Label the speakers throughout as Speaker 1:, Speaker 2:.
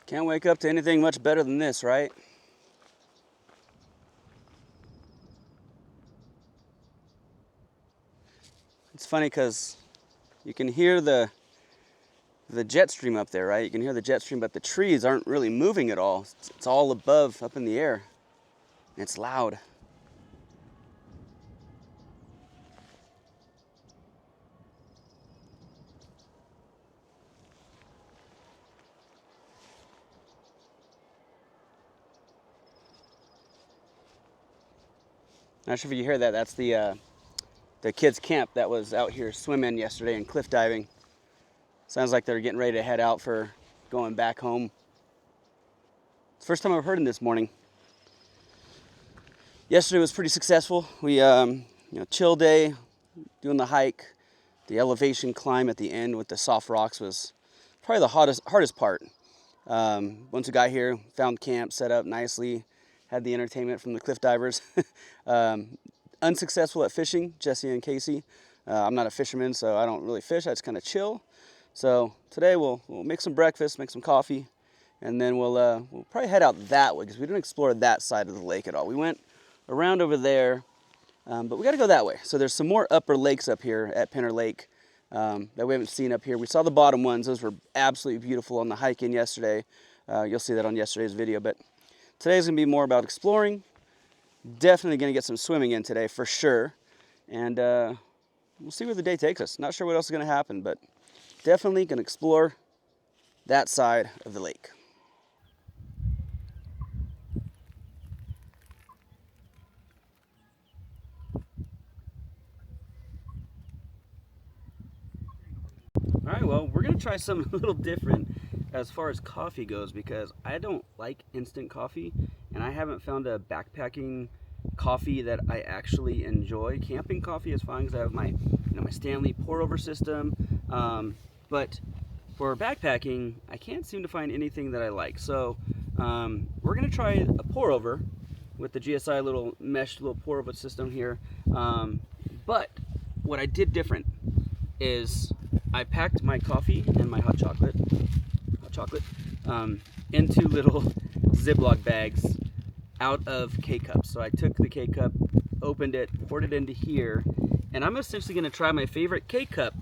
Speaker 1: Can't wake up to anything much better than this, right? It's funny because you can hear the jet stream up there, right? You can hear the jet stream, but the trees aren't really moving at all. It's all above, up in the air. And it's loud. Not sure if you hear that. That's the kids' camp that was out here swimming yesterday and cliff diving. Sounds like they're getting ready to head out for going back home. It's the first time I've heard them this morning. Yesterday was pretty successful. We, chill day, doing the hike. The elevation climb at the end with the soft rocks was probably the hardest part. Once we got here, found camp set up nicely, had the entertainment from the cliff divers. Unsuccessful at fishing, Jesse and Casey. I'm not a fisherman, so I don't really fish. I just kind of chill. So today we'll make some breakfast, make some coffee, and then we'll probably head out that way because we didn't explore that side of the lake at all. We went around over there, but we got to go that way. So there's some more upper lakes up here at Pinner Lake that we haven't seen up here. We saw the bottom ones. Those were absolutely beautiful on the hike in yesterday. You'll see that on yesterday's video. But today's going to be more about exploring. Definitely going to get some swimming in today for sure. And we'll see where the day takes us. Not sure what else is going to happen, but definitely going to explore that side of the lake. All right, well, we're going to try something a little different as far as coffee goes because I don't like instant coffee and I haven't found a backpacking coffee that I actually enjoy. Camping coffee is fine because I have my Stanley pour-over system, but for backpacking, I can't seem to find anything that I like. So we're going to try a pour-over with the GSI little mesh little pour-over system here. But what I did different is I packed my coffee and my hot chocolate into little Ziploc bags out of K-Cups. So I took the K-Cup, opened it, poured it into here, and I'm essentially going to try my favorite K-Cup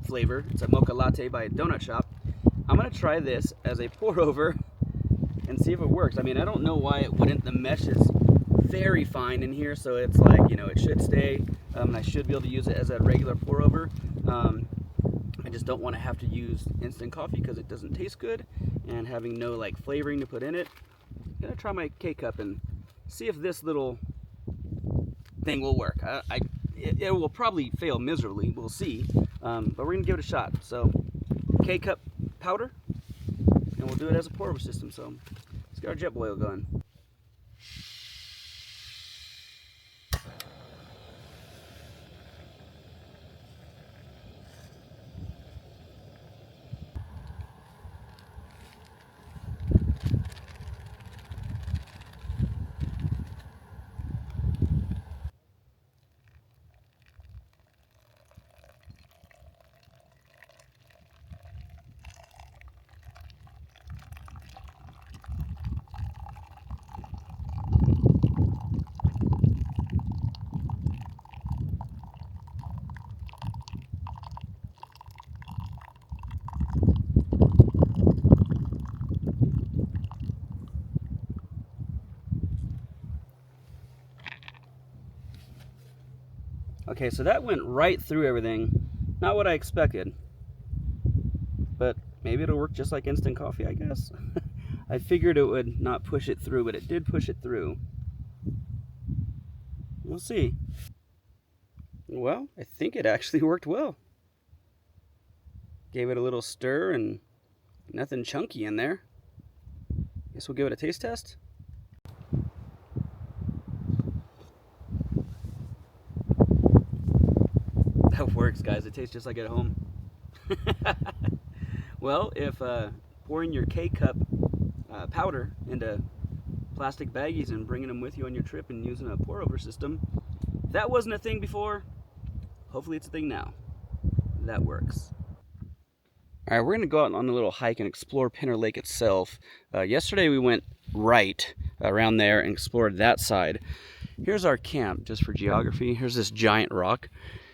Speaker 1: flavor. It's a mocha latte by a donut shop. I'm going to try this as a pour-over and see if it works. I mean, I don't know why it wouldn't. The mesh is very fine in here, so it's like, it should stay. I should be able to use it as a regular pour-over. I just don't want to have to use instant coffee because it doesn't taste good, and having no flavoring to put in it. I'm gonna try my K-Cup and see if this little thing will work. It will probably fail miserably. We'll see, but we're gonna give it a shot. So K-Cup powder, and we'll do it as a pour-over system. So let's get our jet boil going. Okay, so that went right through everything. Not what I expected, but maybe it'll work just like instant coffee, I guess. I figured it would not push it through, but it did push it through. We'll see. Well, I think it actually worked well. Gave it a little stir and nothing chunky in there. Guess we'll give it a taste test. That works, guys. It tastes just like at home. Well, if pouring your K-Cup powder into plastic baggies and bringing them with you on your trip and using a pour-over system, if that wasn't a thing before, hopefully it's a thing now. That works. All right, we're gonna go out on a little hike and explore Pinner Lake itself. Yesterday we went right around there and explored that side. Here's our camp, just for geography. Here's this giant rock.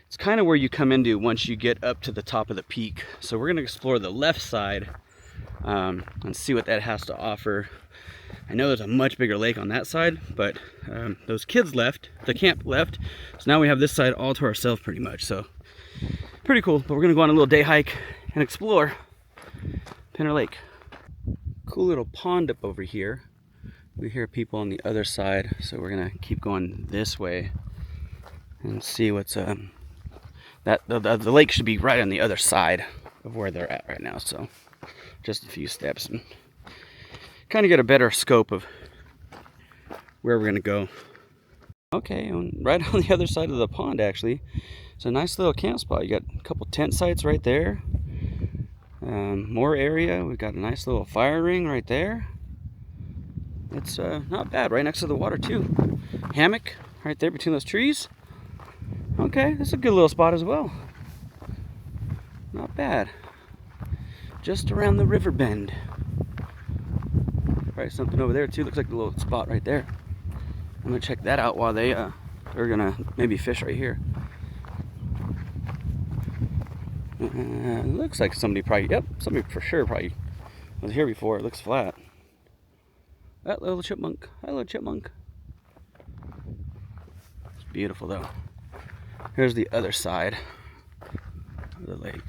Speaker 1: It's kind of where you come into once you get up to the top of the peak. So we're gonna explore the left side and see what that has to offer. I know there's a much bigger lake on that side, but those kids left, the camp left. So now we have this side all to ourselves pretty much. So pretty cool, but we're gonna go on a little day hike and explore Pinner Lake. Cool little pond up over here. We hear people on the other side, so we're gonna keep going this way and see what's the lake should be right on the other side of where they're at right now. So just a few steps and kind of get a better scope of where we're gonna go. Okay, right on the other side of the pond actually, it's a nice little camp spot. You got a couple tent sites right there. More area. We've got a nice little fire ring right there. It's not bad, right next to the water too. Hammock right there between those trees. Okay, that's a good little spot as well. Not bad. Just around the river bend. Probably something over there too. Looks like a little spot right there. I'm gonna check that out while they're gonna maybe fish right here. Looks like somebody somebody for sure probably was here before. It looks flat. That little chipmunk. Hi, little chipmunk. It's beautiful though. Here's the other side of the lake.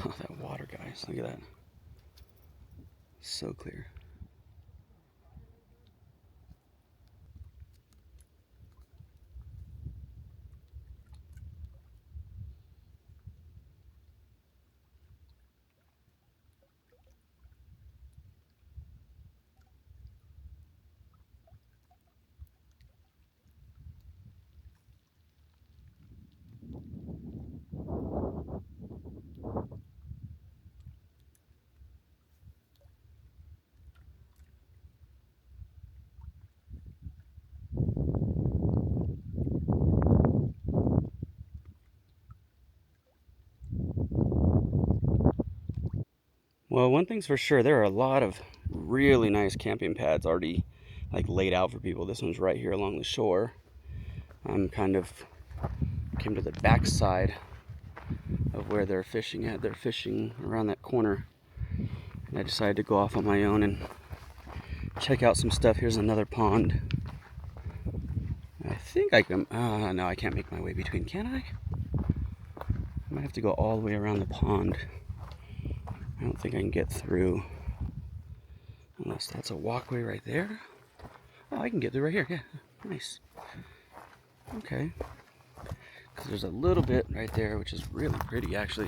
Speaker 1: Oh, that water, guys. Look at that. So clear. Well, one thing's for sure, there are a lot of really nice camping pads already like laid out for people. This one's right here along the shore. I'm kind of came to the back side of where they're fishing at. They're fishing around that corner. And I decided to go off on my own and check out some stuff. Here's another pond. I think I can, no, I can't make my way between, can I? I might have to go all the way around the pond. I don't think I can get through unless that's a walkway right there. Oh, I can get through right here. Yeah, nice. Okay. Because there's a little bit right there, which is really pretty, actually.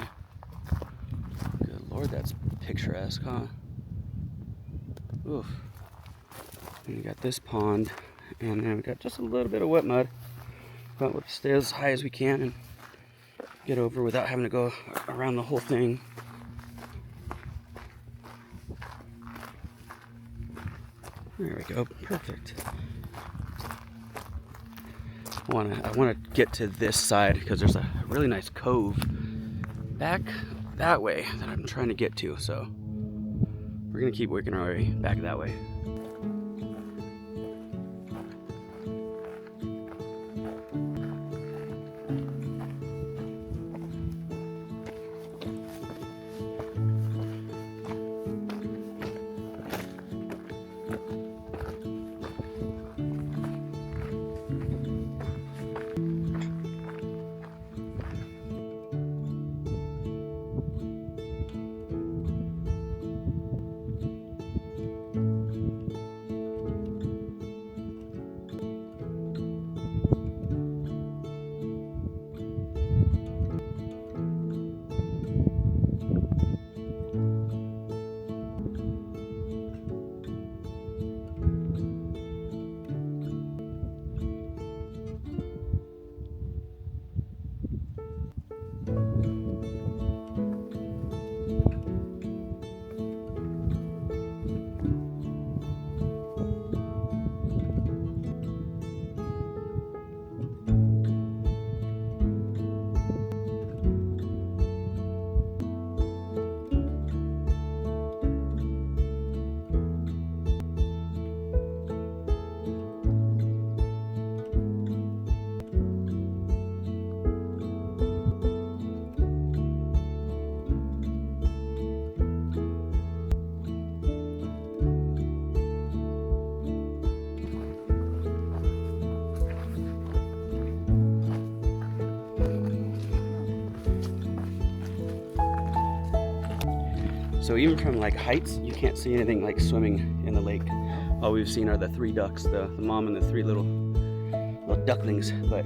Speaker 1: Good Lord, that's picturesque, huh? Oof. And you got this pond, and then we got just a little bit of wet mud. But we'll stay as high as we can and get over without having to go around the whole thing. There we go, perfect. I wanna get to this side because there's a really nice cove back that way that I'm trying to get to, so we're gonna keep working our way back that way. So even from like heights, you can't see anything like swimming in the lake. All we've seen are the 3 ducks, the mom and the 3 little ducklings. But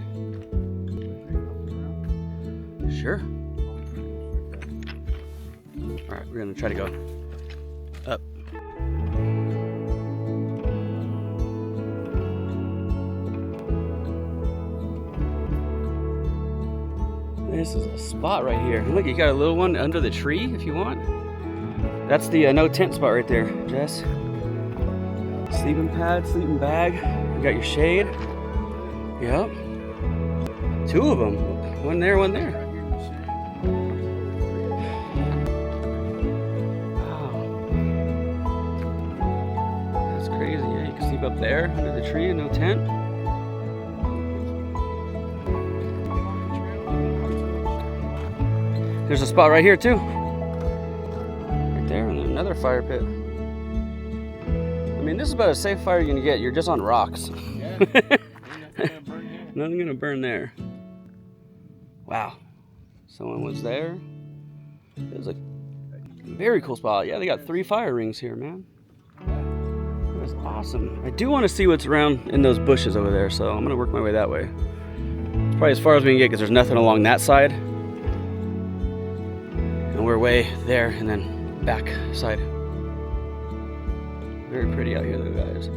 Speaker 1: sure. All right, we're gonna try to go up. This is a spot right here. Look, you got a little one under the tree if you want. That's the no tent spot right there, Jess. Sleeping pad, sleeping bag. You got your shade. Yep. 2 of them. One there, one there. Wow. That's crazy. Yeah, you can sleep up there under the tree, no tent. There's a spot right here too. Right there, and another fire pit. I mean, this is about as safe fire you're gonna get. You're just on rocks.
Speaker 2: Yeah.
Speaker 1: Nothing gonna burn there. Wow. Someone was there. It was a very cool spot. Yeah, they got 3 fire rings here, man. That's awesome. I do want to see what's around in those bushes over there, so I'm gonna work my way that way. It's probably as far as we can get because there's nothing along that side. And we're way there and then back side. Very pretty out here though, guys.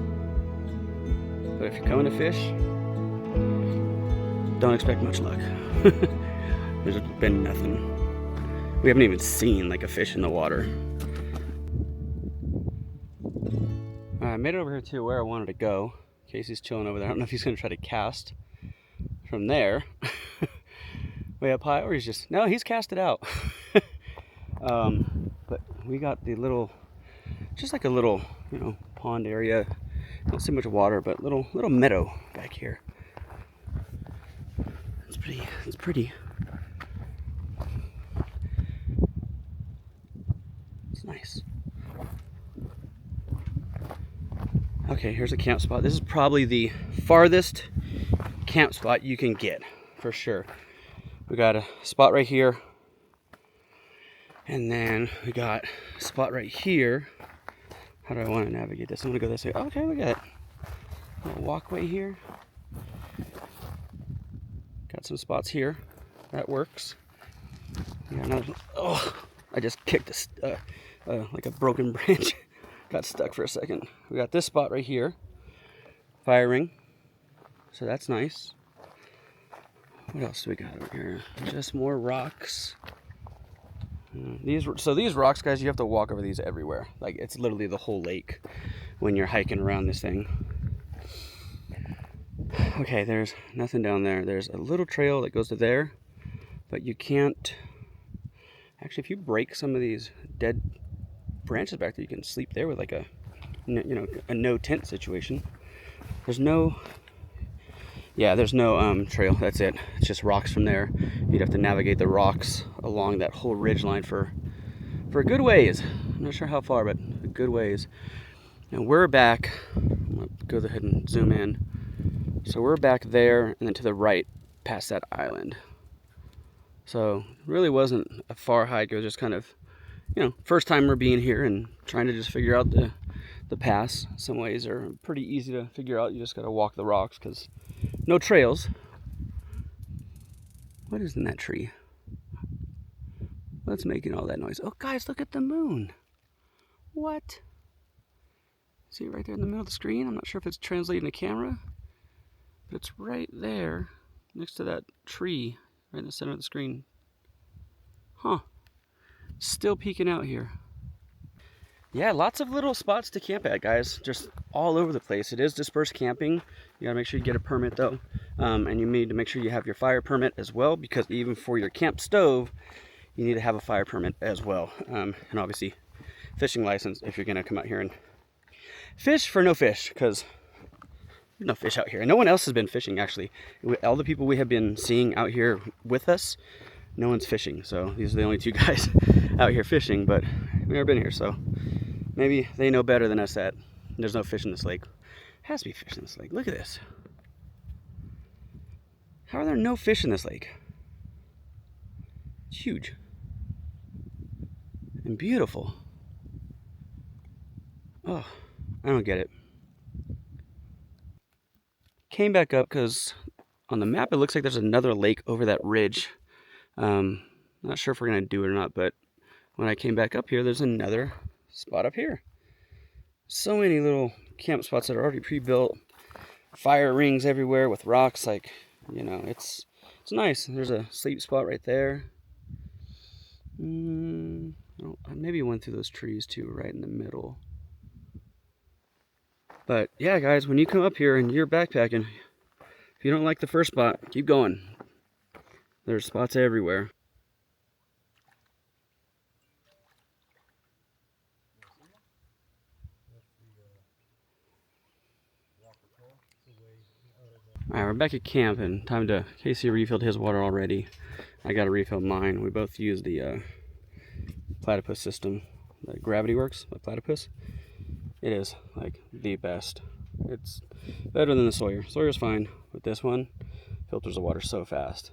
Speaker 1: But if you're coming to fish, don't expect much luck. There's been nothing. We haven't even seen like a fish in the water. I made it over here to where I wanted to go. Casey's chilling over there. I don't know if he's gonna try to cast from there. Way up high, or he's just, no, he's cast it out. But we got the little, just like a little, you know, pond area. Not so much water, but little meadow back here. It's pretty. It's pretty. It's nice. Okay, here's a camp spot. This is probably the farthest camp spot you can get, for sure. We got a spot right here. And then we got a spot right here. How do I want to navigate this? I'm going to go this way. Okay, we got a little walkway here. Got some spots here. That works. We got another, oh, I just kicked like a broken branch. Got stuck for a second. We got this spot right here. Fire ring. So that's nice. What else do we got over here? Just more rocks. These rocks, guys, you have to walk over these everywhere. Like, it's literally the whole lake when you're hiking around this thing. Okay, there's nothing down there. There's a little trail that goes to there, but you can't. Actually, if you break some of these dead branches back there, you can sleep there with like a, you know, a no tent situation. There's no. Yeah, there's no trail. That's it. It's just rocks from there. You'd have to navigate the rocks along that whole ridge line for a good ways. I'm not sure how far, but a good ways. And we're back. I'm gonna go ahead and zoom in. So we're back there, and then to the right, past that island. So it really wasn't a far hike. It was just kind of, you know, first time we're being here and trying to just figure out the pass. Some ways are pretty easy to figure out. You just gotta walk the rocks because no trails. What is in that tree? What's making all that noise? Oh, guys, look at the moon. What? See it right there in the middle of the screen? I'm not sure if it's translating to camera, but it's right there next to that tree right in the center of the screen. Huh. Still peeking out here. Yeah, lots of little spots to camp at, guys. Just all over the place. It is dispersed camping. You gotta make sure you get a permit though. And you need to make sure you have your fire permit as well, because even for your camp stove, you need to have a fire permit as well. And obviously fishing license if you're gonna come out here and fish for no fish, because there's no fish out here. And no one else has been fishing, actually. All the people we have been seeing out here with us, no one's fishing. So these are the only 2 guys out here fishing, but we've never been here, so maybe they know better than us that there's no fish in this lake. Has to be fish in this lake. Look at this. How are there no fish in this lake? It's huge and beautiful. Oh, I don't get it. Came back up because on the map it looks like there's another lake over that ridge. Not sure if we're gonna do it or not, but when I came back up here, there's another spot up here. So many little camp spots that are already pre-built. Fire rings everywhere with rocks, like, you know, it's nice. There's a sleep spot right there. Maybe went through those trees too, right in the middle. But yeah, guys, when you come up here and you're backpacking, if you don't like the first spot, keep going. There's spots everywhere. Alright, we're back at camp and Casey refilled his water already. I gotta refill mine. We both use the platypus system. The Gravity Works by Platypus. It is like the best. It's better than the Sawyer. Sawyer's fine, but this one filters the water so fast.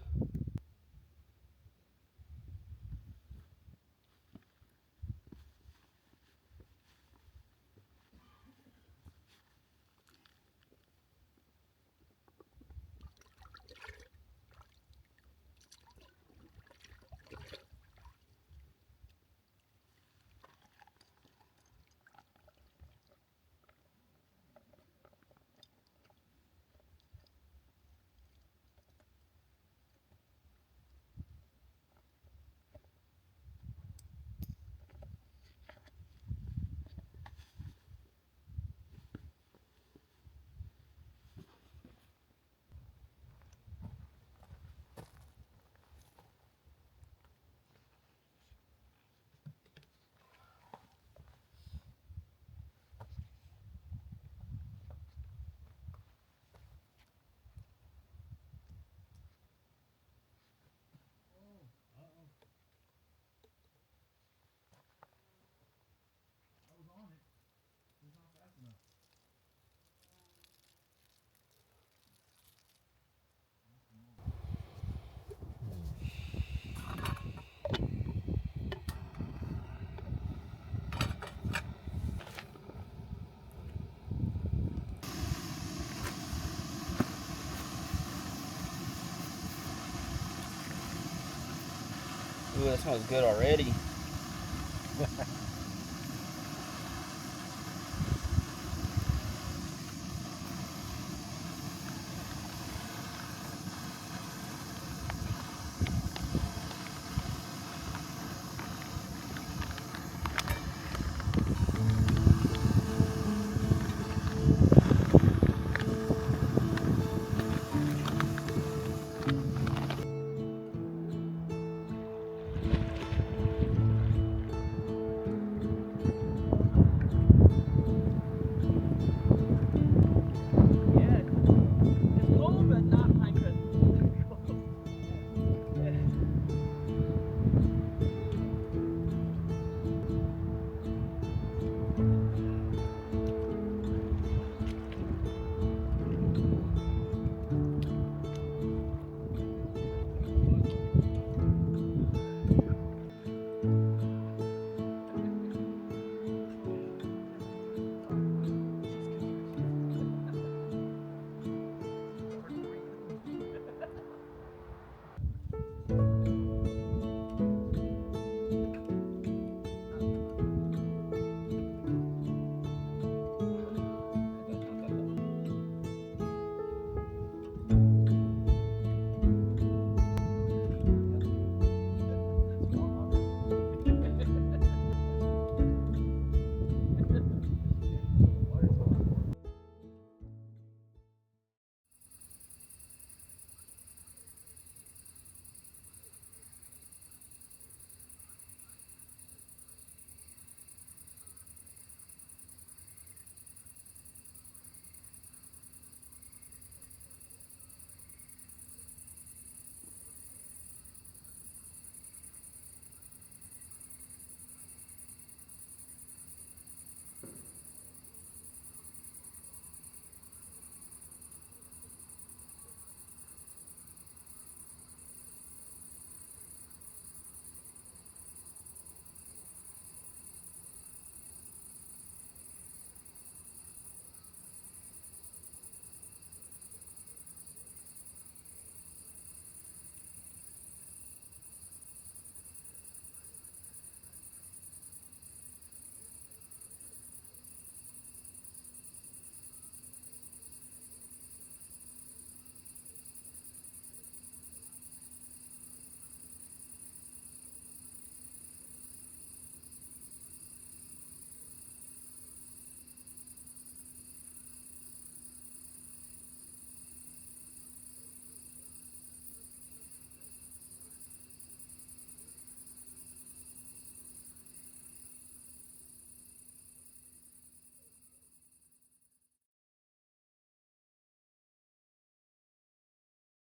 Speaker 1: Ooh, that smells good already.